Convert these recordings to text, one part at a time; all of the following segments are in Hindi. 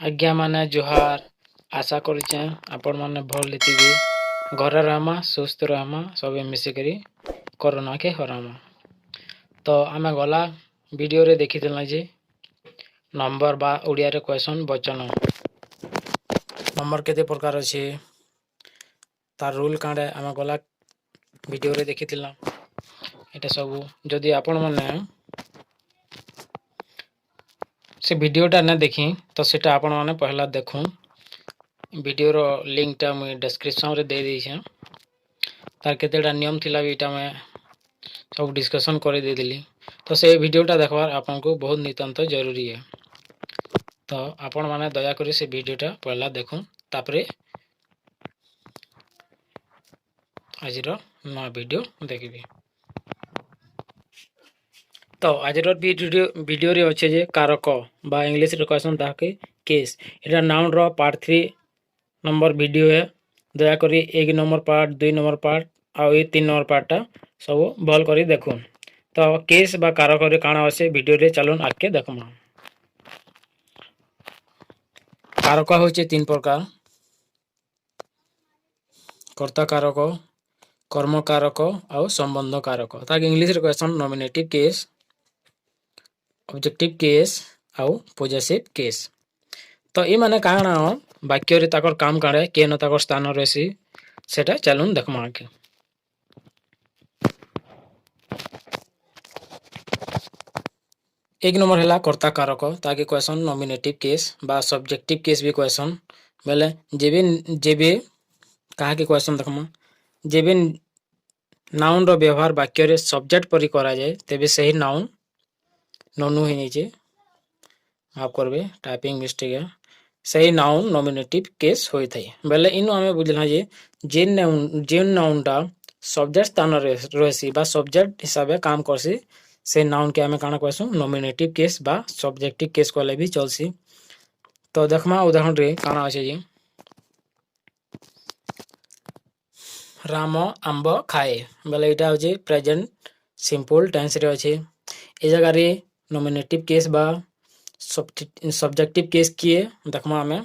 आज्ञा माने जुहार आशा करुचे आपण माने भल लीतिबे घरे रहमा सुस्थ रहमा सबे मिसिकरी कोरोना के हरामा। तो आमे गला वीडियो रे देखि देला जे नंबर बा ओडिया रे क्वेश्चन बचन नंबर केते प्रकार अछि तार रूल कांडे आमे गला वीडियो रे देखिथिला। एटा सब जदि आपण माने से वीडियोटा न देखी तो सेटा आपण माने पहला देखूं। वीडियो रो लिंक टा मुई डिस्क्रिप्शन रे दे दी छे। तार केतेटा नियम थिला बीटा में सब डिस्कशन करे दे देली। तो से वीडियोटा देखबार आपन को बहुत नितांत जरूरी है। तो आपण माने दया करी से वीडियोटा पहला देखूं तापरे आजिरो नया वीडियो देखिबी। तो आजिरो वीडियो रे अच्छे जे कारक बा इंग्लिश रे क्वेश्चन ताके केस एटा नाउन रो पार्ट 3 नंबर वीडियो है। दया करी 1 नंबर पार्ट 2 नंबर पार्ट आ 3 नंबर पार्टटा सब भल करी देखो। तो केस बा कारक रे काना आसे वीडियो रे चलून आके देखमा। कारक होचे 3 प्रकार कर्ता कारक कर्म कारक आ संबंध कारक। ताके इंग्लिश रे question nominative case objective case आउ पॉजेसिव केस। तो ई माने काना वाक्य रे ताकर काम काडे के न ताकर स्थान रहसी सेटा चलून देखमा के। एक नंबर हैला कर्ता कारक ताके क्वेश्चन नॉमिनेटिव केस बा सब्जेक्टिव केस भी क्वेश्चन बेले जेबे कहा के क्वेश्चन देखमा जेबे नाउन रो व्यवहार वाक्य रे सब्जेक्ट परि करा जाए तेबे सही नाउन ननु ही नीचे माफ करबे टाइपिंग मिस्टेक है। सही नाउन नॉमिनेटिव केस होई थाई बेले इनु हमें बुझला जे जेन नाउनटा सब्जेक्ट स्थान रे रहसी बा सब्जेक्ट हिसाबे काम करसी से नाउन के हमें काना कहसु नॉमिनेटिव केस बा सब्जेक्टिव केस कहले भी चलसी। तो देखमा उदाहरण रे काना আছে जे राम आंब खाए बेले इटा होजे प्रेजेंट सिंपल टेंस रे अछि। ए जगह रे नॉमिनेटिव केस बा सब्जेक्टिव केस किए देखमा हमें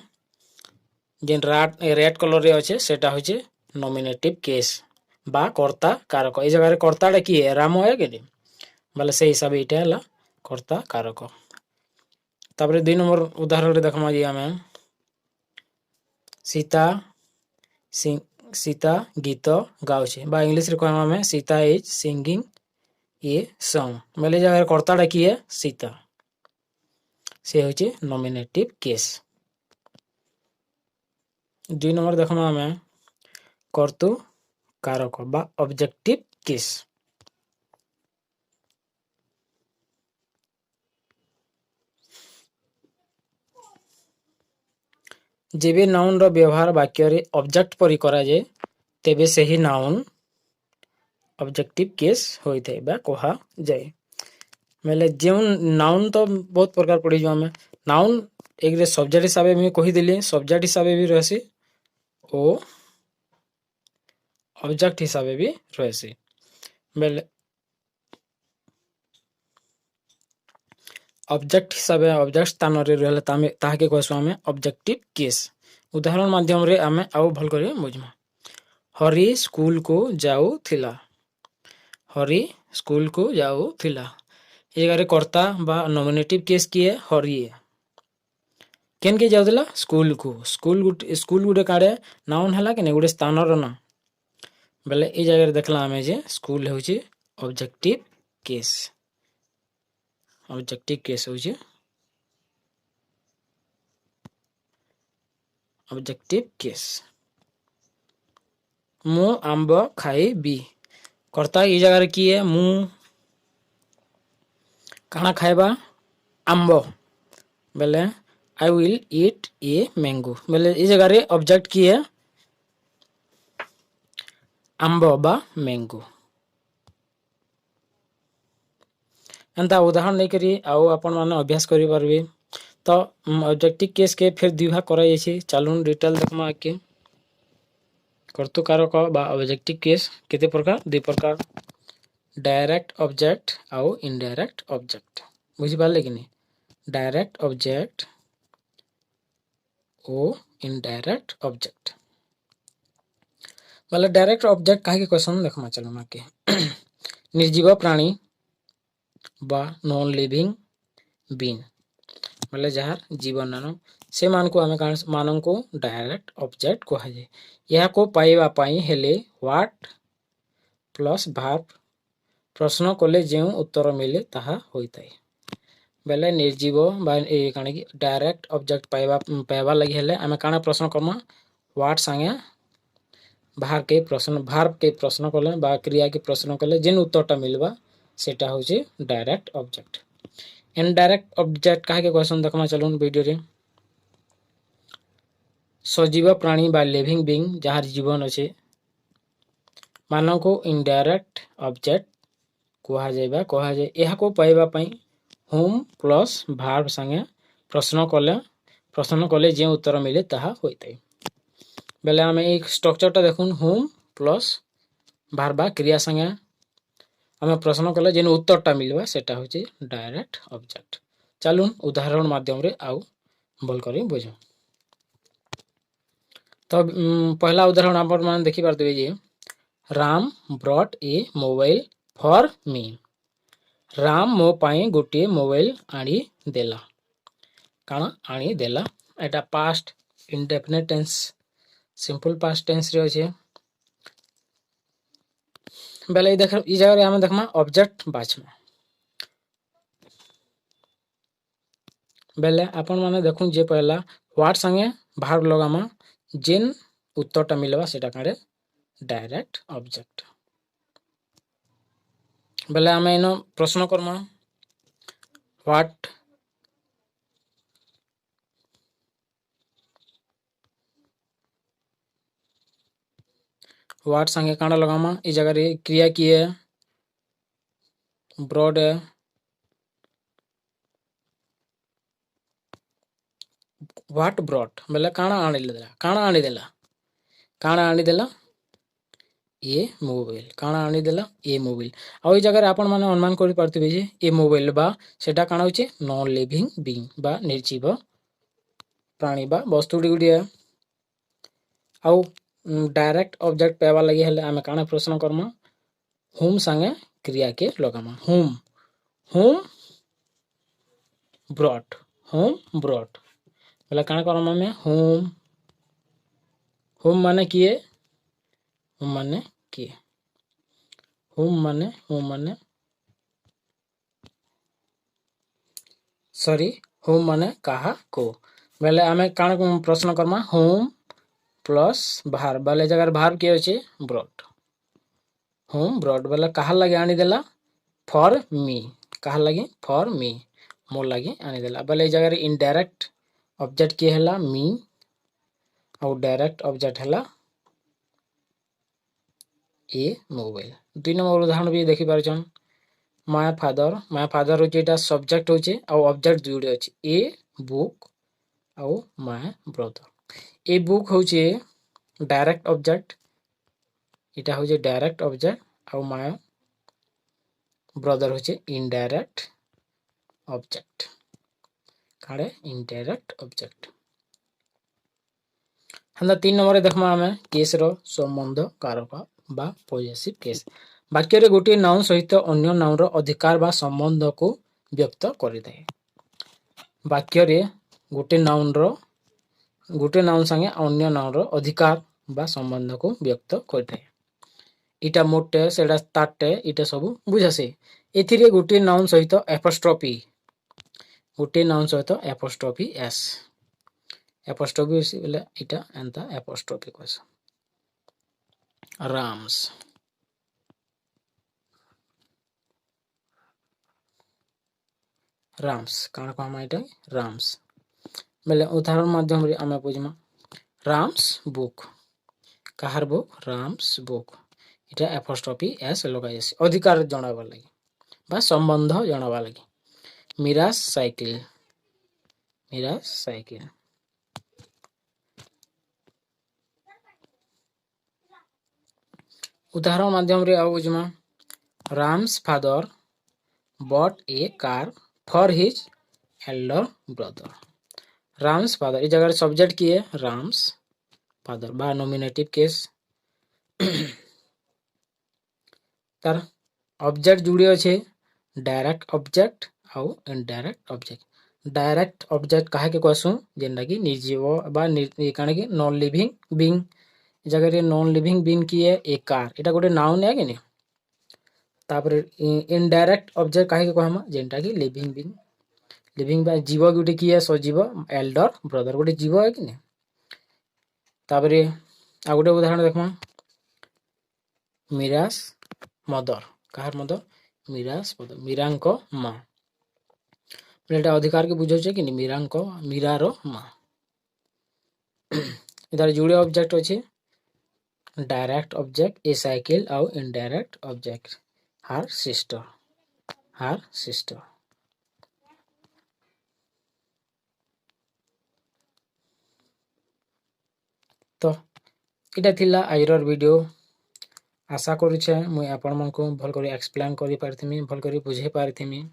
जेन रेड कलर रे अछि सेटा होजे नॉमिनेटिव केस बा कर्ता कारक। ए जगह रे कर्ताटा की है राम है के बेले से हिसाब इटा हला कर्ता कारक। तापरे 2 नंबर उदाहरण रे देखमा जे हमें सीता गीत गाउछे बा इंग्लिश रे कहमा हमें Sita is singing a song बेले जगह कर्ताटा की है सीता से होचे नॉमिनेटिव केस। 2 नंबर देखमा हमें कर्तु कारक बा ऑब्जेक्टिव केस जेबे नाउन रो व्यवहार वाक्य रे ऑब्जेक्ट परि करा जाए तेबे सही नाउन ऑब्जेक्टिव केस होई थाए बा कहा जाए। मेले जेउन नाउन तो बहुत प्रकार पड़ी जो हमें नाउन एक रे सब्जेक्ट हिसाबे में कहि देली सब्जेक्ट हिसाबे भी रहसी ओ ऑब्जेक्ट हिसाबे भी रहसी बेले ऑब्जेक्ट हिसाबे ऑब्जेक्ट स्थान रे रहले ताके कहसु हमें ऑब्जेक्टिव केस। उदाहरण माध्यम रे हमें आउ भल करे बुझमा हरि स्कूल को जाऊ थिला हरि स्कूल को जाऊ थिला ए गारे कर्ता बा नॉमिनेटिव केस किए हरि केन के जाउदला स्कूल को स्कूल गुटे काडे नाउन हला के ने गुटे स्थान रो ना बेले ए जगह रे देखला हमें जे स्कूल होची ऑब्जेक्टिव केस होची ऑब्जेक्टिव केस। मु आंब खाइबी कर्ता ई जगह रे की है मु काना खाइबा आंब बेले I will eat a mango बेले ई जगह रे ऑब्जेक्ट की है आंब बा मैंगो। एंता उदाहरण नहीं करी आओ अपन माने अभ्यास करि परबे। तो ऑब्जेक्टिव केस के फिर 2 भाग करा जायछि चालून डिटेल देखमा के कर्तु कारक बा ऑब्जेक्टिव केस केते प्रकार 2 प्रकार डायरेक्ट ऑब्जेक्ट आउ इनडायरेक्ट ऑब्जेक्ट बुझि पाले कि नहीं। डायरेक्ट ऑब्जेक्ट ओ इनडायरेक्ट ऑब्जेक्ट बोले डायरेक्ट ऑब्जेक्ट काहे क्वेश्चन देखमा चलो ना के निर्जीव प्राणी बा नॉन लिविंग बीइंग बोले जार जीवन नाम से मान को आमे मान को डायरेक्ट ऑब्जेक्ट कह जाए यह को पाइबा पाई हेले व्हाट प्लस भार्ब प्रश्न कले जो उत्तर मिले ताहा होइताय बेले निर्जीव बा काना कि डायरेक्ट ऑब्जेक्ट पाइबा लगी हेले आमे काना प्रश्न करमा व्हाट संगे भार्ब के प्रश्न कले बा क्रिया के प्रश्न कले जेन उत्तरटा मिलबा सेटा होचे डायरेक्ट ऑब्जेक्ट इनडायरेक्ट ऑब्जेक्ट काहे के क्वेश्चन देखमा चलून वीडियो रे सजीव प्राणी बा लिविंग बीइंग जहार जीवन अच्छे मान को इनडायरेक्ट ऑब्जेक्ट कहा जाए यह को पाइबा पई होम प्लस भार्ब संगे प्रश्न कले जे उत्तर मिले ताहा होइताय बेले आमे एक स्ट्रक्चरटा देखुन होम प्लस भार्ब बा क्रिया संगे आमे प्रश्न कले जेन उत्तरटा मिलबा सेटा होचे डायरेक्ट ऑब्जेक्ट चलून उदाहरण माध्यम रे आउ भल करी बुझो तो पहला उदाहरण आप मान देखि पारते जे Ram brought a mobile for me Ram मो पाई गोटे मोबाइल आनी देला काना आनी देला एटा past indefinite tense simple past tense रे अछि बेले देख ई जगह रे हम देखमा ऑब्जेक्ट बाछमा बेले अपन माने देखुन जे पहला व्हाट संगे भार्ब लगामा जेन उत्तरटा मिलबा सेटा कारे डायरेक्ट ऑब्जेक्ट बेले आमे इन प्रश्न करमा व्हाट संगे काना लगामा ई जगह रे क्रिया की है ब्रॉड है व्हाट ब्रॉट बेले काना आनी देला ए मोबाइल काना आनी देला ए मोबाइल आ जगह रे आपण माने अनुमान करि पारथिबे जे ए मोबाइल बा सेटा काना होचे नॉन लिविंग बीइंग बा निर्जीव प्राणी बा वस्तुडी गुडिया आ डायरेक्ट ऑब्जेक्ट पाइबा लगी हेले आमे काना प्रश्न करमा होम संगे क्रिया के लगामा होम ब्रॉट बेले काना करमा में होम माने किए होम माने कहा को बेले आमे काना प्रश्न करमा होम प्लस भार्ब बेले जगह भार्ब के अछि ब्रॉट होम ब्रॉट बेले कहा लगे आनी देला फॉर मी कहा लगे फॉर मी मोर लगे आनी देला बेले जगह रे इनडायरेक्ट ऑब्जेक्ट के हला मी और डायरेक्ट ऑब्जेक्ट हला ए मोबाइल दुई नंबर उदाहरण भी देखि पारछन माय फादर होचे एटा सब्जेक्ट होचे और ऑब्जेक्ट जोड़े अछि ए बुक और माय ब्रदर ए बुक होचे डायरेक्ट ऑब्जेक्ट एटा होचे डायरेक्ट ऑब्जेक्ट और माय ब्रदर होचे इनडायरेक्ट ऑब्जेक्ट कारे इनडायरेक्ट ऑब्जेक्ट हंदा 3 नंबर देखमा हमें केस रो संबंध कारक बा पॉजेसिव केस वाक्य रे गोटे नाउन सहित अन्य नाउन रो अधिकार बा संबंध को व्यक्त करि दे वाक्य रे गोटे नाउन संगे अन्य नाउन रो अधिकार बा संबंध को व्यक्त करि दे इटा मोटे सेडा ताटे इटा सब बुझासे एथिरे गोटे नाउन सहित एपोस्ट्रोफी एस एपोस्ट्रोफी बोले इटा एंता एपोस्ट्रोफी कहस राम्स काना कहमा इटा राम्स बेले उदाहरण माध्यम रे आमे बुझमा राम्स बुक काहार बुक राम्स बुक इटा एपोस्ट्रोफी एस लगाइस अधिकार जणावा लागि बा संबंध जणावा लागि मीरास साइकिल उदाहरण माध्यम रे आउ बुझमा Ram's father bought a car for his elder brother Ram's father. इस जगह सब्जेक्ट किए राम्स फादर बा नॉमिनेटिव केस। तार ऑब्जेक्ट जुड़ी अच्छे डायरेक्ट ऑब्जेक्ट आउ इनडायरेक्ट ऑब्जेक्ट। डायरेक्ट ऑब्जेक्ट काहे के कहसु जेनटा कि निर्जीव बा काना कि नॉन लिविंग बीइंग। जगह नॉन लिविंग बीइंग किए ए कार एटा गोटे नाउन है कि नहीं। तापर इनडायरेक्ट ऑब्जेक्ट काहे के कहमा जेनटा कि लिविंग बीइंग। लिविंग बा जीव गोटे किए सजीव एल्डर ब्रदर गोटे जीव है कि नहीं। तापर आ गोटे उदाहरण देखमा मीरास मदर कहार मदर मीरास मदर मीरांको माँ। एटा अधिकार के बुझे कि नहीं मीरांको मीरार माँ। इधर जुड़े ऑब्जेक्ट अच्छे डायरेक्ट ऑब्जेक्ट ए साइकिल आउ इनडायरेक्ट ऑब्जेक्ट हार सिस्टर हार सिस्टर। तो इटा थिला आजर वीडियो। आशा करुचे मुई आपण मानकु भल करी एक्सप्लेन करि पारथिमि भल करी बुझे पारथिमि।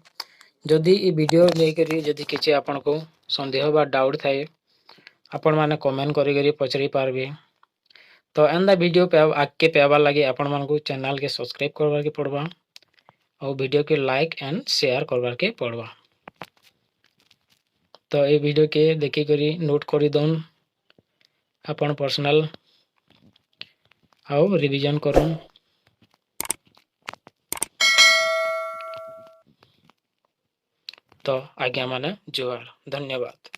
जदि ई वीडियो लेकरी जदि किछि आपनको संदेह बा डाउट थाए आपण माने कमेंट करि करी पचरी पारबे। तो एंदा वीडियो पे आके पेवा लगे आपण मानकु चैनल के सब्सक्राइब करबा के पड़बा और वीडियो के लाइक एंड शेयर करबा के पड़बा। तो ये वीडियो के देखि करी नोट करी दन अपन पर्सनल आउ रिवीजन करूँ। तो आज्ञा माने जुहार धन्यवाद।